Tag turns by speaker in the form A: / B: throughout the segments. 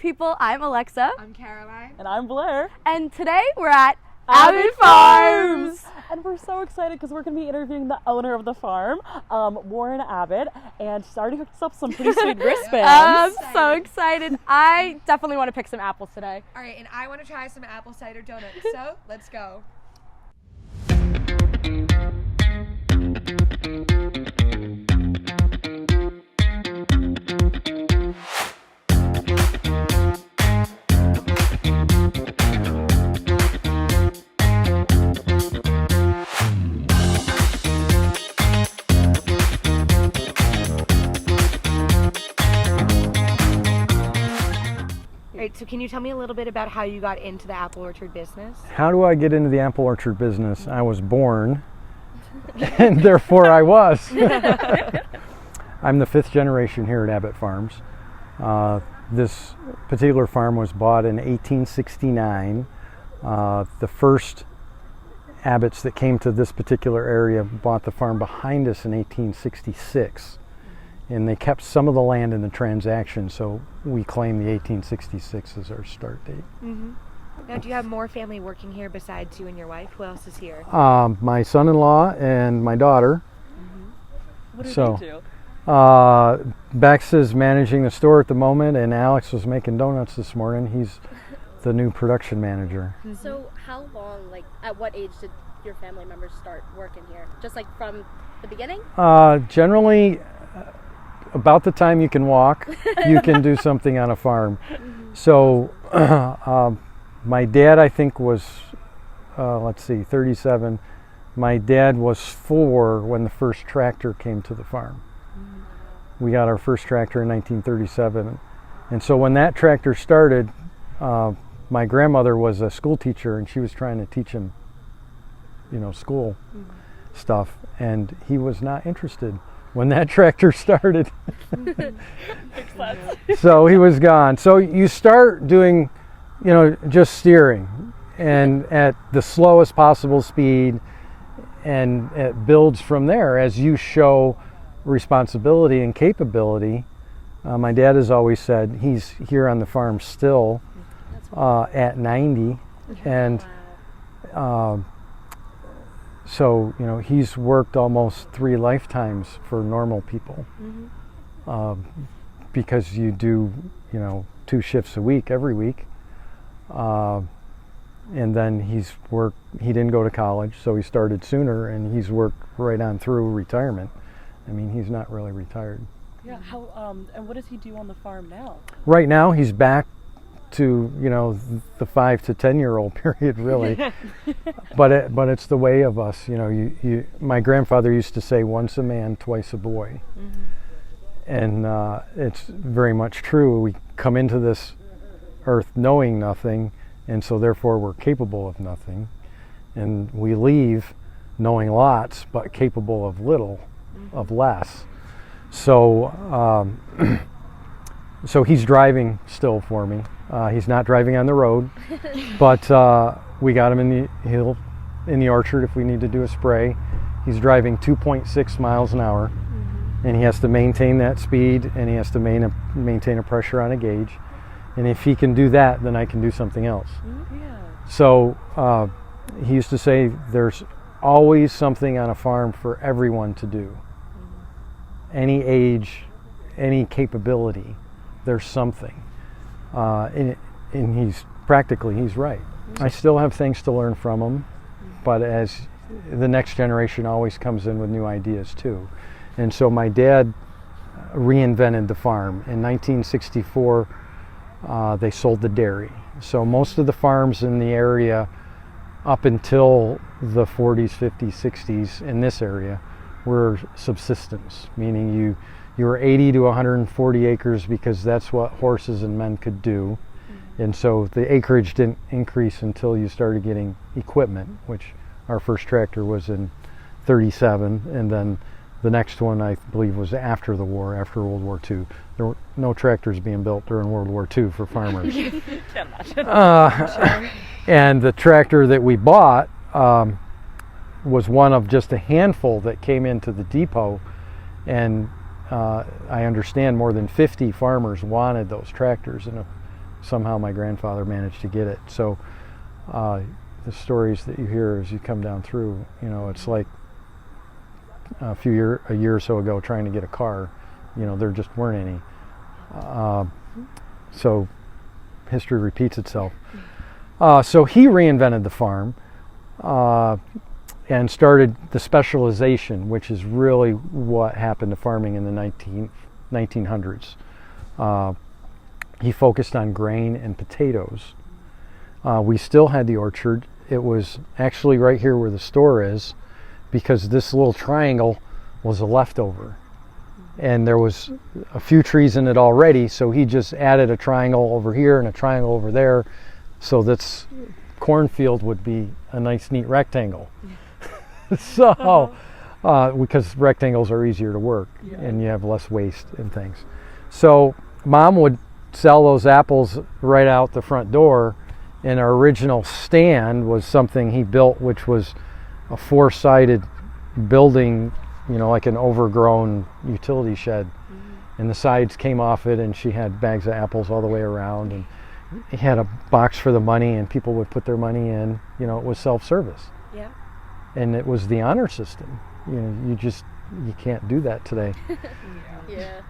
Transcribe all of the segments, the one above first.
A: people, I'm Alexa.
B: I'm Caroline.
C: And I'm Blair.
A: And today we're at Abbott Farms.
C: And we're so excited because we're going to be interviewing the owner of the farm, Warren Abbott, and she's already hooked us up some pretty sweet wristbands.
A: I'm so excited. I definitely want to pick some apples today.
B: All right, and I want to try some apple cider donuts, so let's go. So can you tell me a little bit about how you got into the apple orchard business?
D: How do I get into the apple orchard business? I was born, and therefore I was. I'm the 5th generation here at Abbott Farms. This particular farm was bought in 1869. The first Abbotts that came to this particular area bought the farm behind us in 1866. And they kept some of the land in the transaction, so we claim the 1866 as our start date.
B: Mm-hmm. Now, do you have more family working here besides you and your wife? Who else is here?
D: My son-in-law and my daughter.
C: Mm-hmm. What do they do?
D: Bex is managing the store at the moment, and Alex was making donuts this morning. He's the new production manager.
A: Mm-hmm. So how long, at what age did your family members start working here? Just from the beginning?
D: Generally, about the time you can walk, you can do something on a farm. Mm-hmm. So my dad, I think, was, 37. My dad was 4 when the first tractor came to the farm. Mm-hmm. We got our first tractor in 1937. And so when that tractor started, my grandmother was a school teacher, and she was trying to teach him, school stuff, and he was not interested when that tractor started. So he was gone. So you start doing, just steering, and at the slowest possible speed, and it builds from there as you show responsibility and capability. My dad has always said he's here on the farm still at 90, and so, he's worked almost 3 lifetimes for normal people. Mm-hmm. Because you do, 2 shifts a week, every week. And then he didn't go to college, so he started sooner, and he's worked right on through retirement. I mean, he's not really retired.
C: Yeah, and what does he do on the farm now? Right
D: now, he's back to the 5 to 10-year-old period, really. but it's the way of us. My grandfather used to say, once a man, twice a boy. Mm-hmm. And it's very much true. We come into this earth knowing nothing, and so therefore we're capable of nothing, and we leave knowing lots but capable of little, mm-hmm. of less. So so he's driving still for me. He's not driving on the road, but we got him in the orchard if we need to do a spray. He's driving 2.6 miles an hour, mm-hmm. and he has to maintain that speed, and he has to maintain a pressure on a gauge. And if he can do that, then I can do something else. Mm-hmm. Yeah. So he used to say there's always something on a farm for everyone to do. Mm-hmm. Any age, any capability, there's something. And he's right. Mm-hmm. I still have things to learn from him, but as the next generation always comes in with new ideas too. And so my dad reinvented the farm. In 1964, they sold the dairy. So most of the farms in the area up until the 40s, 50s, 60s in this area were subsistence, meaning you were 80 to 140 acres because that's what horses and men could do. Mm-hmm. And so the acreage didn't increase until you started getting equipment, which our first tractor was in 37, and then the next one I believe was after the war, after World War II. There were no tractors being built during World War II for farmers. And the tractor that we bought was one of just a handful that came into the depot, and I understand more than 50 farmers wanted those tractors, and somehow my grandfather managed to get it. So the stories that you hear as you come down through, you know, it's like a year or so ago trying to get a car, you know, there just weren't any. So history repeats itself. So he reinvented the farm and started the specialization, which is really what happened to farming in the 1900s. He focused on grain and potatoes. We still had the orchard. It was actually right here where the store is, because this little triangle was a leftover. And there was a few trees in it already, so he just added a triangle over here and a triangle over there, so this cornfield would be a nice neat rectangle. So because rectangles are easier to work, and you have less waste and things. So Mom would sell those apples right out the front door, and our original stand was something he built, which was a 4-sided building, you know, like an overgrown utility shed. And the sides came off it, and she had bags of apples all the way around, and he had a box for the money, and people would put their money in. You know, it was self-service.
A: Yeah.
D: And it was the honor system. You know, you can't do that today.
A: Yeah.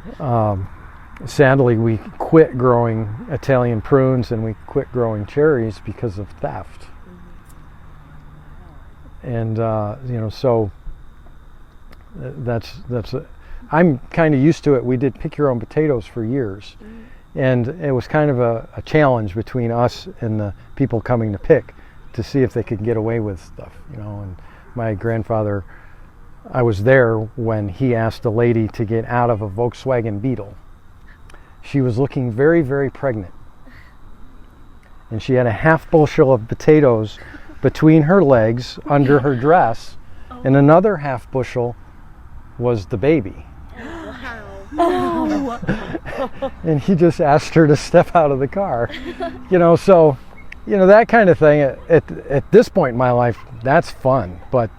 D: Sadly, we quit growing Italian prunes and we quit growing cherries because of theft. And you know, so I'm kind of used to it. We did pick your own potatoes for years, and it was kind of a challenge between us and the people coming to pick to see if they could get away with stuff, you know. And my grandfather, I was there when he asked a lady to get out of a Volkswagen Beetle. She was looking very, very pregnant, and she had a half bushel of potatoes between her legs under her dress, and another half bushel was the baby. And he just asked her to step out of the car. You know, so, you know, that kind of thing at this point in my life, that's fun. But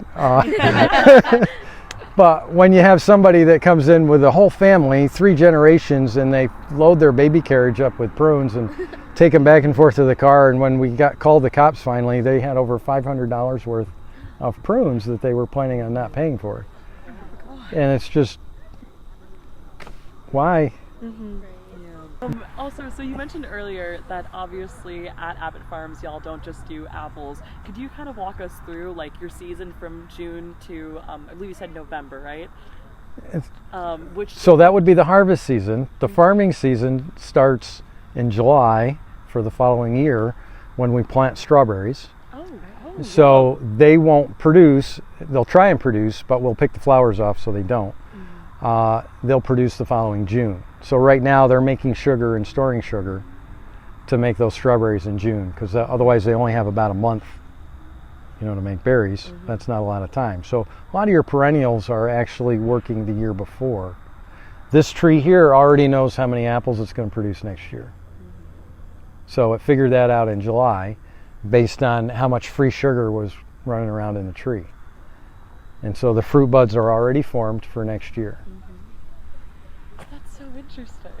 D: but when you have somebody that comes in with a whole family, 3 generations, and they load their baby carriage up with prunes and take them back and forth to the car, and when we called the cops finally, they had over $500 worth of prunes that they were planning on not paying for. And it's just, why?
C: Also, so you mentioned earlier that obviously at Abbott Farms y'all don't just do apples. Could you kind of walk us through like your season from June to I believe you said November, right? So
D: that would be the harvest season. The farming season starts in July for the following year when we plant strawberries. So they won't produce, they'll try and produce, but we'll pick the flowers off so they don't. They'll produce the following June. So right now they're making sugar and storing sugar to make those strawberries in June, because otherwise they only have about a month, you know, to make berries. That's not a lot of time. So a lot of your perennials are actually working the year before. This tree here already knows how many apples it's going to produce next year. So it figured that out in July based on how much free sugar was running around in the tree. And so the fruit buds are already formed for next year.
C: That's so interesting.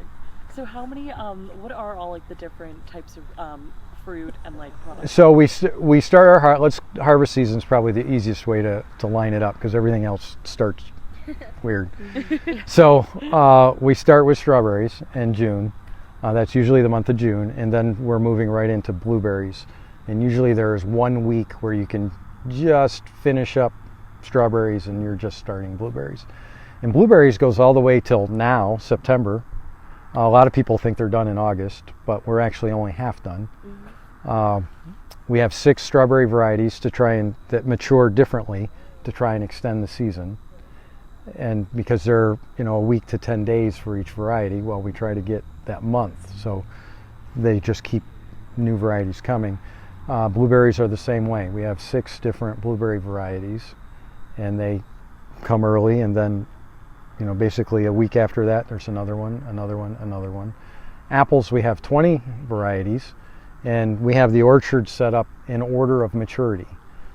C: So how many, what are all like the different types of fruit and like products?
D: So we start our harvest season is probably the easiest way to line it up, because everything else starts weird. So we start with strawberries in June. That's usually the month of June, and then we're moving right into blueberries. And usually there's 1 week where you can just finish up strawberries and you're just starting blueberries. And blueberries goes all the way till now, September. A lot of people think they're done in August, but we're actually only half done. We have 6 strawberry varieties that mature differently to try and extend the season. And because they're, you know, a week to 10 days for each variety, well, we try to get that month. So they just keep new varieties coming. Blueberries are the same way. We have 6 different blueberry varieties, and they come early, and then, you know, basically a week after that there's another one, another one, another one. Apples, we have 20 varieties, and we have the orchard set up in order of maturity.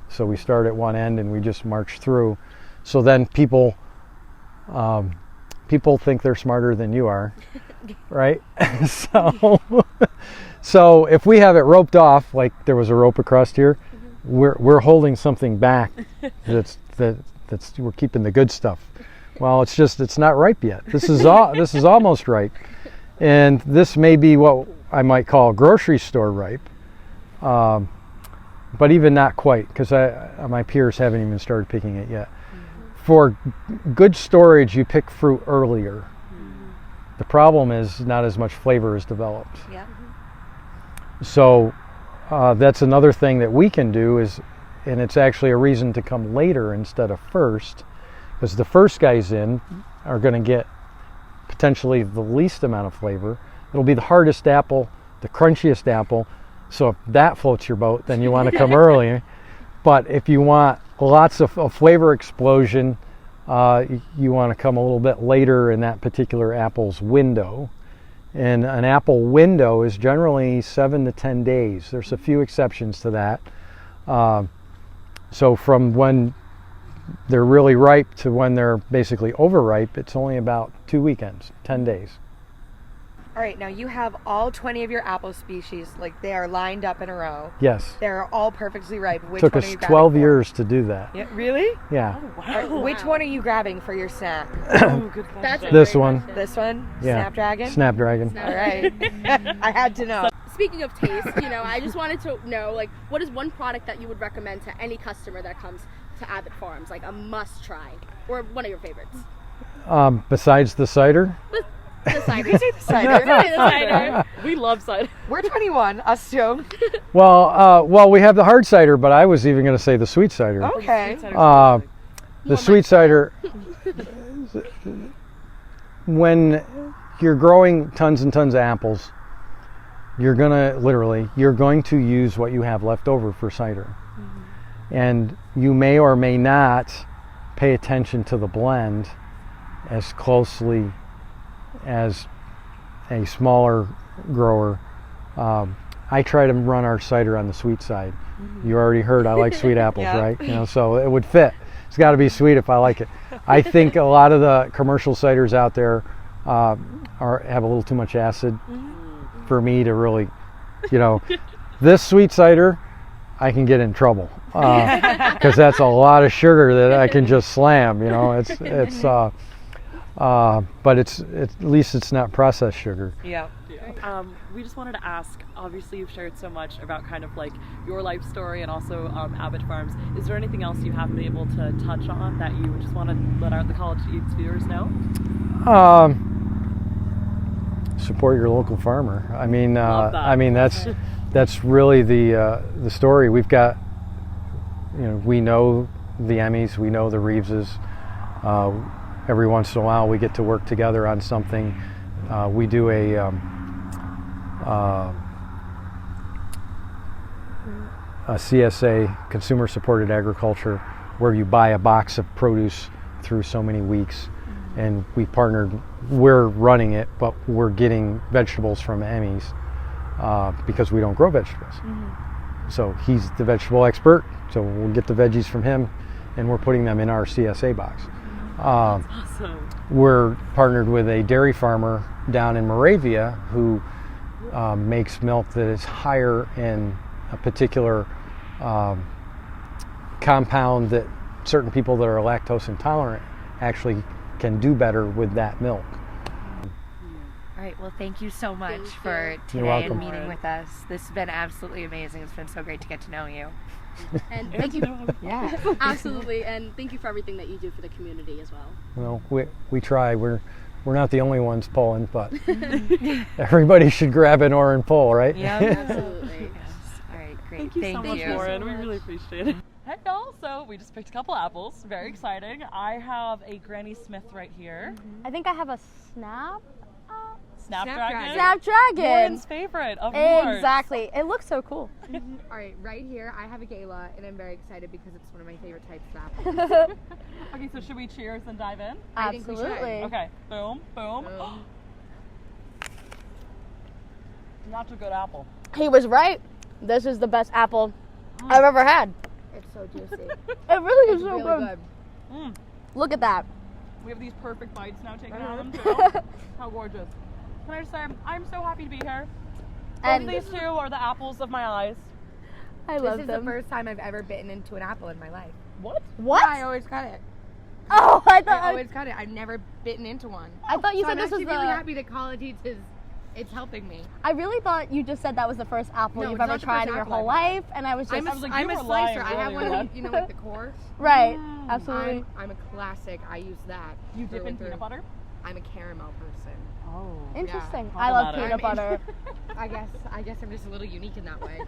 D: So we start at one end and we just march through. So then people think they're smarter than you are, right? So if we have it roped off, like there was a rope across here, we're holding something back that's we're keeping the good stuff. Well, it's not ripe yet. This is almost ripe, and this may be what I might call grocery store ripe, but even not quite, because my peers haven't even started picking it yet. For good storage, you pick fruit earlier. The problem is not as much flavor is developed.
B: Yeah.
D: So that's another thing that we can do and it's actually a reason to come later instead of first, because the first guys in are going to get potentially the least amount of flavor. It'll be the hardest apple, the crunchiest apple. So if that floats your boat, then you want to come early. But if you want lots of flavor explosion, you want to come a little bit later in that particular apple's window. And an apple window is generally 7 to 10 days. There's a few exceptions to that. So from when they're really ripe to when they're basically overripe, it's only about 2 weekends, 10 days.
B: All right, now you have all 20 of your apple species, like they are lined up in a row.
D: Yes.
B: They're all perfectly ripe. Which
D: Took
B: one
D: us
B: are you grabbing
D: 12
B: for?
D: years to do that.
B: Yeah, really?
D: Yeah.
B: Which one are you grabbing for your snack?
C: Oh, good question.
A: That's a
D: This
A: great
D: one.
A: question.
B: This one?
D: Yeah.
B: Snapdragon?
D: Snapdragon.
B: All right. I had to know.
A: Speaking of taste, I just wanted to know, like, what is one product that you would recommend to any customer that comes to Abbott Farms, like a must try, or one of your favorites?
D: Besides the cider?
A: The cider.
B: You say the cider.
A: The cider.
C: We love cider.
B: We're 21, us too.
D: Well, we have the hard cider, but I was even going to say the sweet cider.
B: Okay.
D: The sweet cider, when you're growing tons and tons of apples, you're going to use what you have left over for cider. And you may or may not pay attention to the blend as closely as a smaller grower. I try to run our cider on the sweet side. You already heard I like sweet apples,
B: Yeah.
D: right? So it would fit. It's got to be sweet if I like it. I think a lot of the commercial ciders out there have a little too much acid for me to really, this sweet cider, I can get in trouble because that's a lot of sugar that I can just slam. But at least it's not processed sugar.
B: Yeah.
C: We just wanted to ask, obviously you've shared so much about kind of like your life story and also Abbott Farms. Is there anything else you haven't been able to touch on that you just want to let the College Eats viewers know?
D: Support your local farmer.
C: Love that.
D: That's really the story. We've got, we know the Emmys, we know the Reeveses. Every once in a while we get to work together on something. We do a CSA, Consumer Supported Agriculture, where you buy a box of produce through so many weeks, and we're running it, but we're getting vegetables from Emmys because we don't grow vegetables. So he's the vegetable expert, so we'll get the veggies from him, and we're putting them in our CSA box.
C: Awesome.
D: We're partnered with a dairy farmer down in Moravia who makes milk that is higher in a particular compound that certain people that are lactose intolerant actually can do better with that milk.
B: All right. Well, thank you so much
A: Thank
B: for
A: you.
B: today
D: welcome.
B: and meeting with us. This has been absolutely amazing. It's been so great to get to know you.
A: And thank you.
B: Yeah.
A: Absolutely, and thank you for everything that you do for the community as well.
D: We try. We're not the only ones pulling, but everybody should grab an oar and pull, right?
B: Yeah.
A: Absolutely.
B: Yes. All right. Great.
C: Thank you so much,
A: you.
C: Lauren. We really appreciate it. Hey y'all, so we just picked a couple apples. Very exciting. I have a Granny Smith right here.
A: I think I have a
C: Snapdragon.
A: Snapdragon.
C: Lauren's favorite, of course.
A: Exactly. It looks so cool.
E: All right, right here I have a gala, and I'm very excited because it's one of my favorite types of apples.
C: Okay, so should we cheers and dive in?
E: I think we should.
A: Absolutely.
C: Okay, boom, boom. Not a good apple.
A: He was right. This is the best apple I've ever had.
E: It's so juicy.
A: It really is
E: It's
A: so
E: really
A: good.
E: good.
A: Look at that.
C: We have these perfect bites now taken out of them too. How gorgeous. Can I just say, I'm so happy to be here. And these two are the apples of my eyes.
A: I love
B: This is
A: them.
B: the first time I've ever bitten into an apple in my life.
C: What?
A: What?
B: Yeah, I always cut it.
A: Oh, I thought
B: I always cut it. I've never bitten into one.
A: I thought you
B: So
A: said
B: I'm
A: this was
B: actually
A: the.
B: really happy that College Eats is it's helping me.
A: I really thought you just said that was the first apple
B: No,
A: you've
B: it's
A: ever
B: not the
A: tried
B: first
A: in your
B: apple
A: whole
B: I've had.
A: life, and I was just
B: I'm
C: I was like,
B: I'm
C: you
B: a
C: were lying
B: slicer. I have
C: earlier.
B: one, you know, like the core.
A: right. Absolutely.
B: I'm a classic. I use that.
C: You dip
B: through
C: in
B: and through.
C: peanut butter?
B: I'm a caramel person.
C: Oh.
A: Interesting.
C: Yeah.
A: I love
C: Problematic.
A: peanut butter.
B: I guess I'm just a little unique in that way.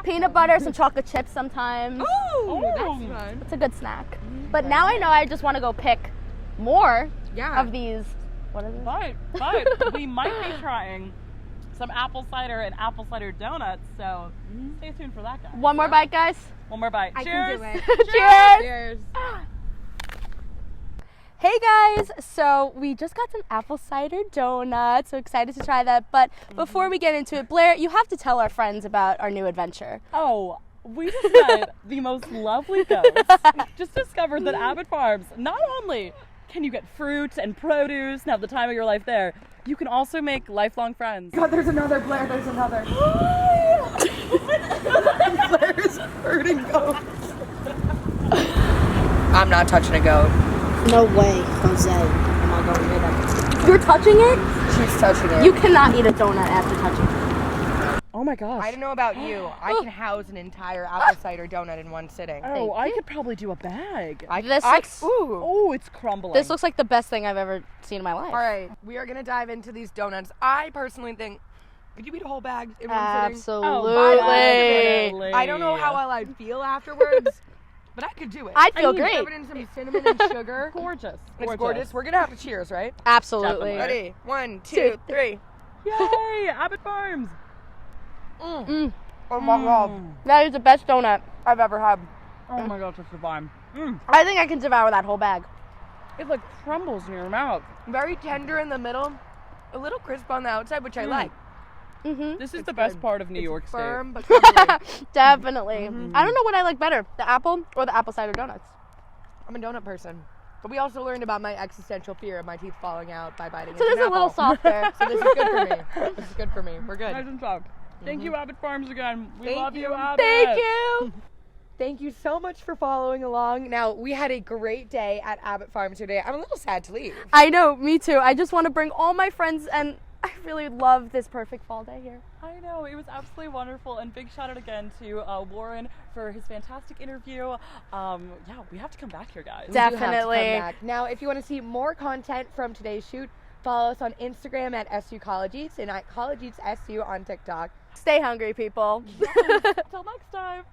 A: Peanut butter, some chocolate chips sometimes.
B: Oh, that's
C: Ooh.
B: fun.
A: It's a good snack. But now I know I just want to go pick more
B: Yeah.
A: of these. What is it?
C: But we might be trying some apple cider and apple cider donuts, so stay tuned for that, guys.
A: One more bite, guys.
C: One more bite.
B: I
C: Cheers!
B: can do it.
A: Cheers.
B: Cheers.
A: Hey guys, so we just got some apple cider donuts. So excited to try that. But before we get into it, Blair, you have to tell our friends about our new adventure.
C: Oh, we just met the most lovely ghost. Just discovered that Abbott Farms, not only can you get fruit and produce, and have the time of your life there, you can also make lifelong friends.
B: God, there's another Blair. There's another. Blair's hurting goats. I'm not touching a goat.
F: No way, Jose. I'm not going near that.
A: You're touching it?
B: She's touching it.
A: You cannot eat a donut after touching it.
C: Oh my gosh.
B: I don't know about you. I can house an entire apple cider donut in one sitting.
C: Oh, I could probably do a bag.
B: Ooh.
C: Oh, it's crumbling.
A: This looks like the best thing I've ever seen in my life.
B: All right, we are gonna dive into these donuts. I personally think, could you eat a whole bag in one sitting?
A: Absolutely.
B: I don't know how well I'd feel afterwards, but I could do it.
A: I'd feel
B: I mean,
A: great.
B: Covered in some cinnamon and sugar.
C: Gorgeous.
B: It's gorgeous. We're gonna have to cheers, right?
A: Absolutely.
C: Definitely.
B: Ready? 1, 2, 3.
C: Yay, Abbott Farms.
A: Mm.
B: Oh my god,
A: That is the best donut.
B: I've ever had.
C: Oh my gosh, it's divine.
A: I think I can devour that whole bag.
C: It like crumbles in your mouth.
B: Very tender in the middle, a little crisp on the outside, which I like.
A: Mm-hmm.
C: This is the best part of New York State.
B: Firm but crumbly.
A: Definitely. I don't know what I like better, the apple or the apple cider donuts.
B: I'm a donut person. But we also learned about my existential fear of my teeth falling out by biting
A: So
B: into
A: this is
B: an
A: a little
B: apple.
A: softer.
B: So this is good for me. This is good for me. We're good.
C: Nice and soft. Thank you, Abbott Farms, again. We
B: Thank
C: love you,
B: you.
C: Abbott.
A: Thank you.
B: Thank you so much for following along. Now, we had a great day at Abbott Farms today. I'm a little sad to leave.
A: I know, me too. I just want to bring all my friends, and I really love this perfect fall day here.
C: I know, it was absolutely wonderful, and big shout out again to Warren for his fantastic interview. Yeah, we have to come back here, guys.
B: We do have to come
A: Definitely.
B: back. Now, if you want to see more content from today's shoot, follow us on Instagram at SU College Eats and at College Eats SU on TikTok.
A: Stay hungry, people.
C: Till next time.